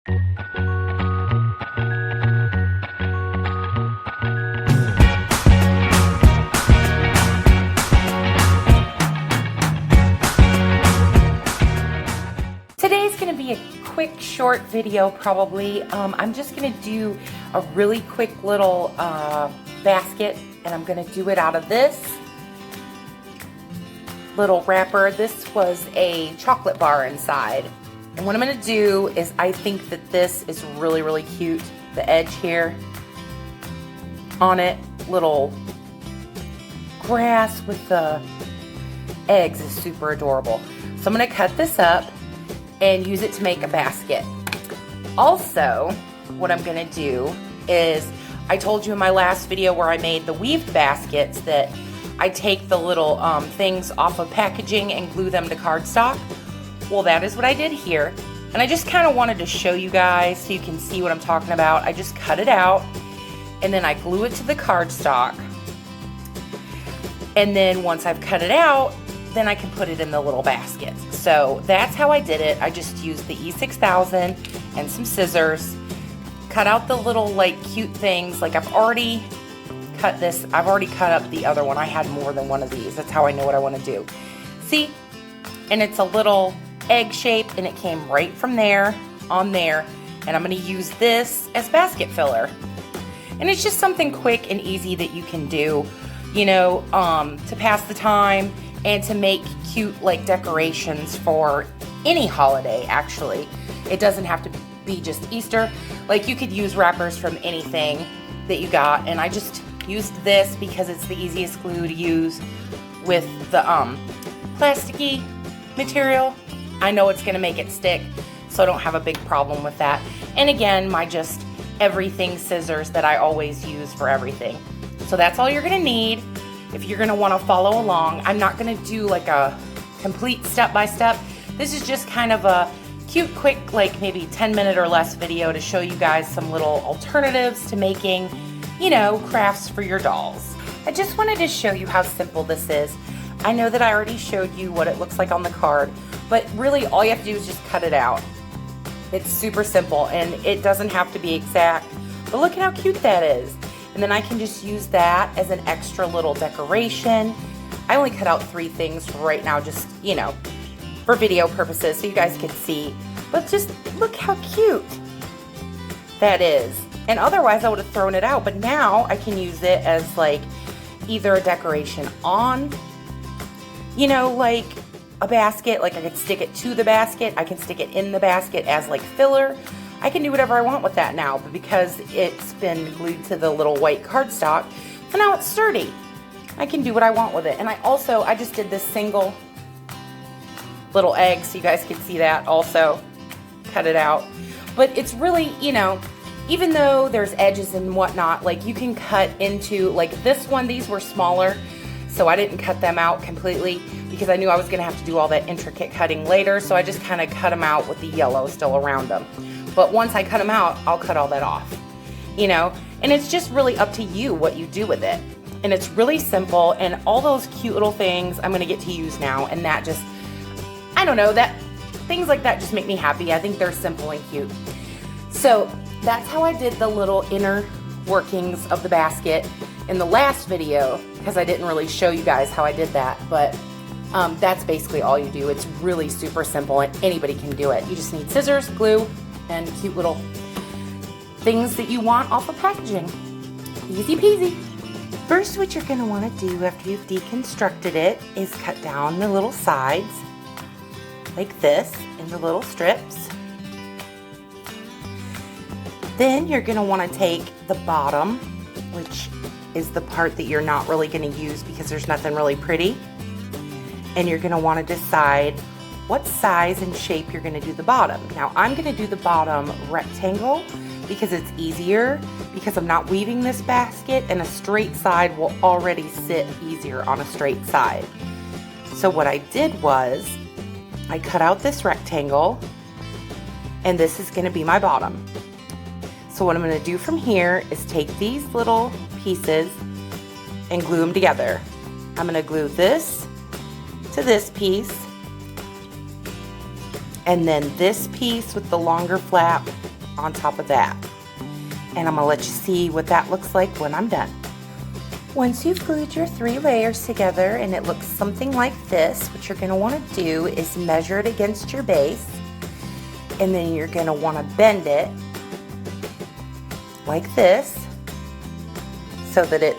Today's gonna be a quick, short video probably. I'm just gonna do a really quick little basket, and I'm gonna do it out of this little wrapper. This was a chocolate bar inside. And what I'm gonna do is, I think that this is really, really cute. The edge here on it, little grass with the eggs is super adorable. So I'm gonna cut this up and use it to make a basket. Also, what I'm gonna do is, I told you in my last video where I made the weaved baskets that I take the little things off of packaging and glue them to cardstock. Well, that is what I did here. And I just kind of wanted to show you guys so you can see what I'm talking about. I just cut it out and then I glue it to the cardstock. And then once I've cut it out, then I can put it in the little baskets. So that's how I did it. I just used the E6000 and some scissors, cut out the little like cute things. Like I've already cut this, I've already cut up the other one. I had more than one of these. That's how I know what I want to do. See? And it's a little egg shape and it came right from there on there. And I'm going to use this as basket filler. And it's just something quick and easy that you can do, you know, to pass the time and to make cute like decorations for any holiday. Actually, it doesn't have to be just Easter. Like you could use wrappers from anything that you got, and I just used this because it's the easiest glue to use with the plasticky material. I know it's gonna make it stick, so I don't have a big problem with that. And again, my just everything scissors that I always use for everything. So that's all you're gonna need if you're gonna wanna follow along. I'm not gonna do like a complete step-by-step. This is just kind of a cute, quick, like maybe 10-minute or less video to show you guys some little alternatives to making, you know, crafts for your dolls. I just wanted to show you how simple this is. I know that I already showed you what it looks like on the card, but really all you have to do is just cut it out. It's super simple and it doesn't have to be exact, but look at how cute that is. And then I can just use that as an extra little decoration. I only cut out 3 things right now, just, you know, for video purposes so you guys can see. But just look how cute that is. And otherwise I would have thrown it out, but now I can use it as like either a decoration on, you know, like a basket. Like I could stick it to the basket. I can stick it in the basket as like filler. I can do whatever I want with that now, but because it's been glued to the little white cardstock, so now it's sturdy. I can do what I want with it. And I just did this single little egg so you guys can see that also. Cut it out. But it's really, you know, even though there's edges and whatnot, like you can cut into, like this one, these were smaller, so I didn't cut them out completely because I knew I was gonna have to do all that intricate cutting later, so I just kind of cut them out with the yellow still around them. But once I cut them out, I'll cut all that off, you know? And it's just really up to you what you do with it. And it's really simple, and all those cute little things I'm gonna get to use now, and that just, I don't know, that things like that just make me happy. I think they're simple and cute. So that's how I did the little inner workings of the basket in the last video, because I didn't really show you guys how I did that, but that's basically all you do. It's really super simple and anybody can do it. You just need scissors, glue, and cute little things that you want off of packaging. Easy peasy. First, what you're going to want to do after you've deconstructed it is cut down the little sides like this into little strips. Then you're going to want to take the bottom, which is the part that you're not really going to use because there's nothing really pretty, and you're going to want to decide what size and shape you're going to do the bottom. Now I'm going to do the bottom rectangle because it's easier, because I'm not weaving this basket, and a straight side will already sit easier on a straight side. So what I did was I cut out this rectangle, and this is going to be my bottom. So what I'm going to do from here is take these little pieces and glue them together. I'm going to glue this to this piece, and then this piece with the longer flap on top of that. And I'm gonna let you see what that looks like when I'm done. Once you've glued your 3 layers together and it looks something like this, what you're gonna wanna do is measure it against your base, and then you're gonna wanna bend it like this so that it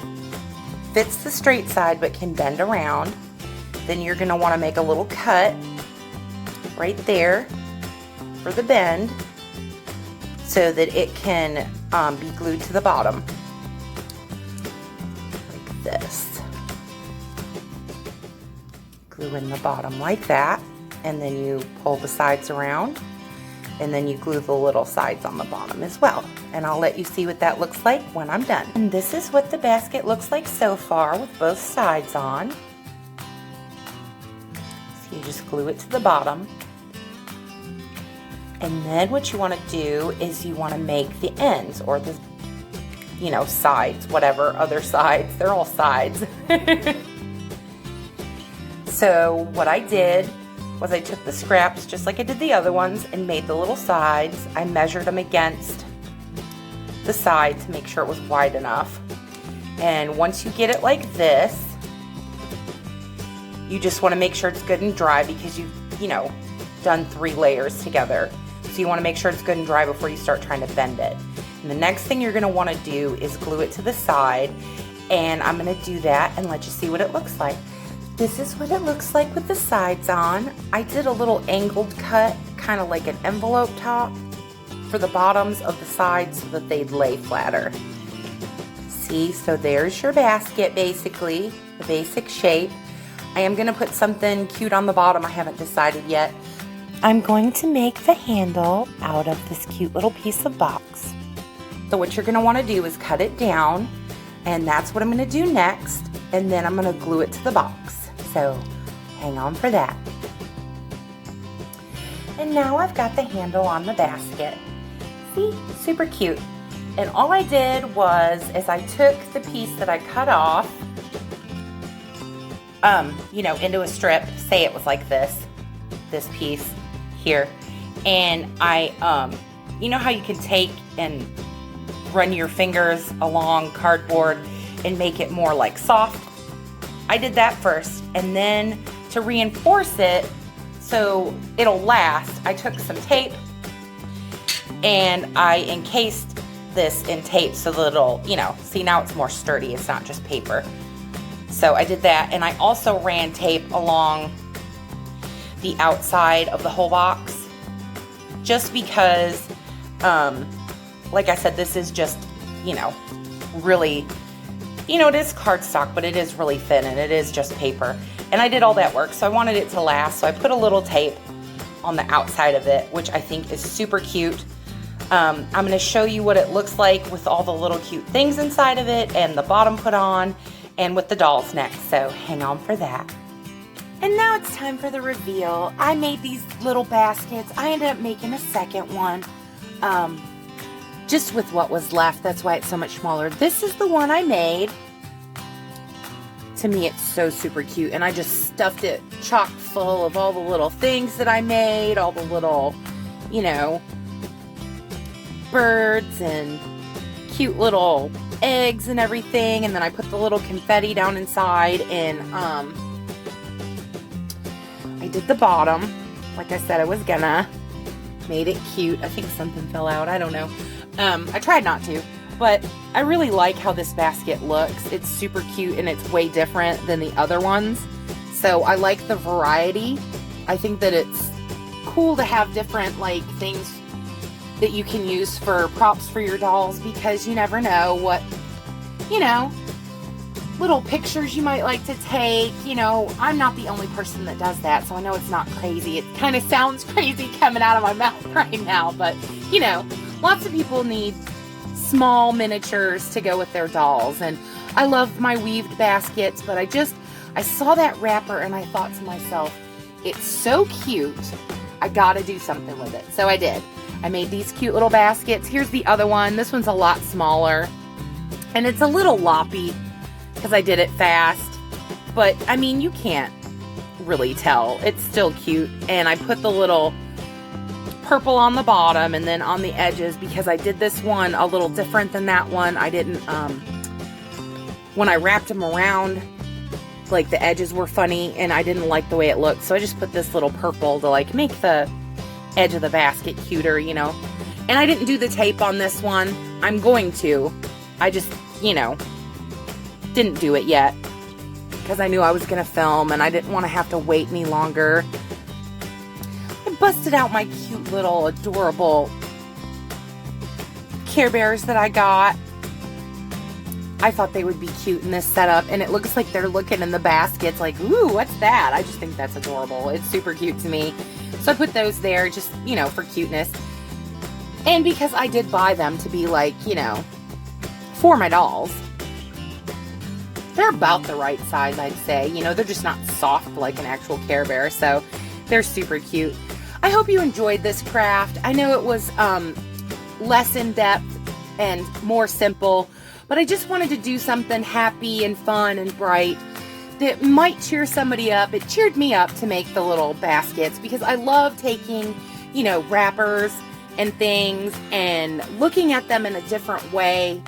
fits the straight side but can bend around. Then you're gonna wanna make a little cut right there for the bend so that it can be glued to the bottom like this. Glue in the bottom like that, and then you pull the sides around, and then you glue the little sides on the bottom as well. And I'll let you see what that looks like when I'm done. And this is what the basket looks like so far with both sides on. So you just glue it to the bottom. And then what you want to do is you want to make the ends, or the, you know, sides, whatever, other sides, they're all sides. So what I did was I took the scraps just like I did the other ones and made the little sides. I measured them against the side to make sure it was wide enough. And once you get it like this, you just want to make sure it's good and dry because you've, you know, done 3 layers together. So you want to make sure it's good and dry before you start trying to bend it. And the next thing you're going to want to do is glue it to the side, and I'm going to do that and let you see what it looks like. This is what it looks like with the sides on. I did a little angled cut, kind of like an envelope top, for the bottoms of the sides so that they'd lay flatter. See, so there's your basket basically, the basic shape. I am going to put something cute on the bottom. I haven't decided yet. I'm going to make the handle out of this cute little piece of box. So what you're going to want to do is cut it down, and that's what I'm going to do next, and then I'm going to glue it to the box. So hang on for that. And now I've got the handle on the basket. See, super cute. And all I did was, is I took the piece that I cut off, you know, into a strip. Say it was like this piece here. And I, you know how you can take and run your fingers along cardboard and make it more like soft? I did that first, and then to reinforce it so it'll last, I took some tape and I encased this in tape so that it'll, you know, see, now it's more sturdy, it's not just paper. So I did that, and I also ran tape along the outside of the whole box just because, like I said, this is just, you know, really, you know, it is cardstock, but it is really thin and it is just paper. And I did all that work, so I wanted it to last. So I put a little tape on the outside of it, which I think is super cute. I'm going to show you what it looks like with all the little cute things inside of it and the bottom put on, and with the dolls next. So hang on for that. And now it's time for the reveal. I made these little baskets. I ended up making a second one. Just with what was left, that's why it's so much smaller. This is the one I made. To me, it's so super cute, and I just stuffed it chock full of all the little things that I made, all the little, you know, birds and cute little eggs and everything, and then I put the little confetti down inside, and I did the bottom, like I said I was gonna. Made it cute. I think something fell out, I don't know. I tried not to, but I really like how this basket looks. It's super cute and it's way different than the other ones. So I like the variety. I think that it's cool to have different like things that you can use for props for your dolls, because you never know what, you know, little pictures you might like to take. You know, I'm not the only person that does that, so I know it's not crazy. It kind of sounds crazy coming out of my mouth right now, but you know, lots of people need small miniatures to go with their dolls, and I love my weaved baskets, but I saw that wrapper and I thought to myself, it's so cute, I gotta do something with it. So I did. I made these cute little baskets. Here's the other one. This one's a lot smaller, and it's a little loppy because I did it fast, but I mean, you can't really tell. It's still cute, and I put the little purple on the bottom, and then on the edges, because I did this one a little different than that one. I didn't, when I wrapped them around, like the edges were funny and I didn't like the way it looked. So I just put this little purple to like make the edge of the basket cuter, you know. And I didn't do the tape on this one. I'm going to. I just, you know, didn't do it yet because I knew I was going to film and I didn't want to have to wait any longer. I busted out my cute little adorable Care Bears that I got. I thought they would be cute in this setup, and it looks like they're looking in the baskets like, ooh, what's that? I just think that's adorable. It's super cute to me. So I put those there just, you know, for cuteness. And because I did buy them to be like, you know, for my dolls. They're about the right size, I'd say. You know, they're just not soft like an actual Care Bear, so they're super cute. I hope you enjoyed this craft. I know it was less in-depth and more simple, but I just wanted to do something happy and fun and bright that might cheer somebody up. It cheered me up to make the little baskets because I love taking, you know, wrappers and things and looking at them in a different way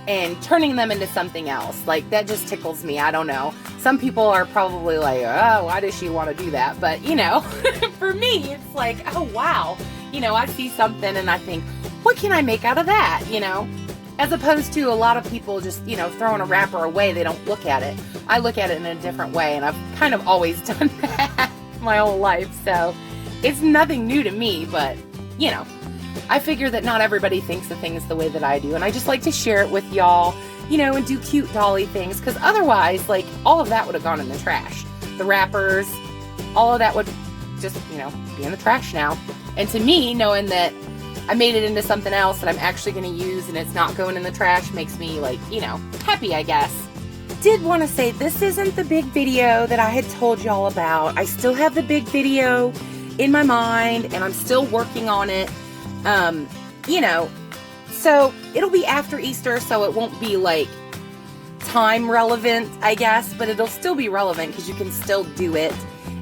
and turning them into something else. Like, that just tickles me. I don't know. Some people are probably like, oh, why does she want to do that? But, you know, for me, it's like, oh, wow. You know, I see something and I think, what can I make out of that, you know? As opposed to a lot of people just, you know, throwing a wrapper away, they don't look at it. I look at it in a different way, and I've kind of always done that my whole life, so it's nothing new to me, but, you know, I figure that not everybody thinks of things the way that I do, and I just like to share it with y'all, you know, and do cute dolly things, because otherwise, like, all of that would have gone in the trash. The wrappers, all of that would just, you know, be in the trash now. And to me, knowing that I made it into something else that I'm actually going to use and it's not going in the trash makes me, like, you know, happy, I guess. Did want to say this isn't the big video that I had told y'all about. I still have the big video in my mind and I'm still working on it. You know, so it'll be after Easter, so it won't be like time relevant, I guess, but it'll still be relevant because you can still do it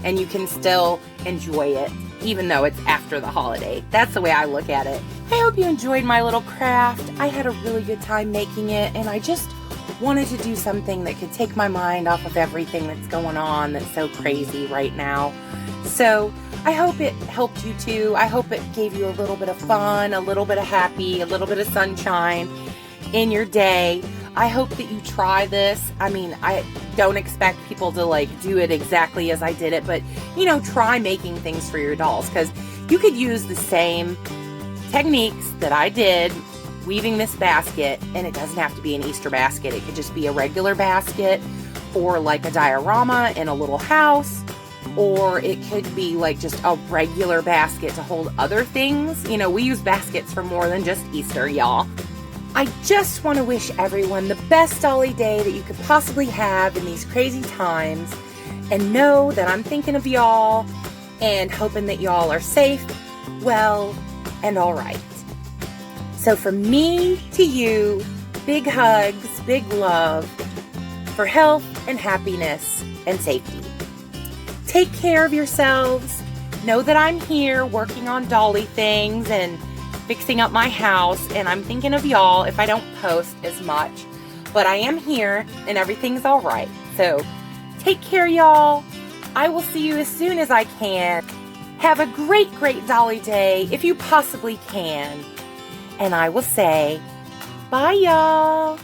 and you can still enjoy it, even though it's after the holiday. That's the way I look at it. I hope you enjoyed my little craft. I had a really good time making it, and I just wanted to do something that could take my mind off of everything that's going on that's so crazy right now. So I hope it helped you too. I hope it gave you a little bit of fun, a little bit of happy, a little bit of sunshine in your day. I hope that you try this. I mean, I don't expect people to like do it exactly as I did it, but you know, try making things for your dolls, because you could use the same techniques that I did weaving this basket, and it doesn't have to be an Easter basket. It could just be a regular basket or like a diorama in a little house, or it could be like just a regular basket to hold other things. You know, we use baskets for more than just Easter, y'all. I just want to wish everyone the best dolly day that you could possibly have in these crazy times, and know that I'm thinking of y'all and hoping that y'all are safe, well, and all right. So from me to you, big hugs, big love for health and happiness and safety. Take care of yourselves. Know that I'm here working on dolly things and fixing up my house, and I'm thinking of y'all if I don't post as much, but I am here and everything's all right. So take care, y'all. I will see you as soon as I can. Have a great, great dolly day if you possibly can. And I will say, bye, y'all.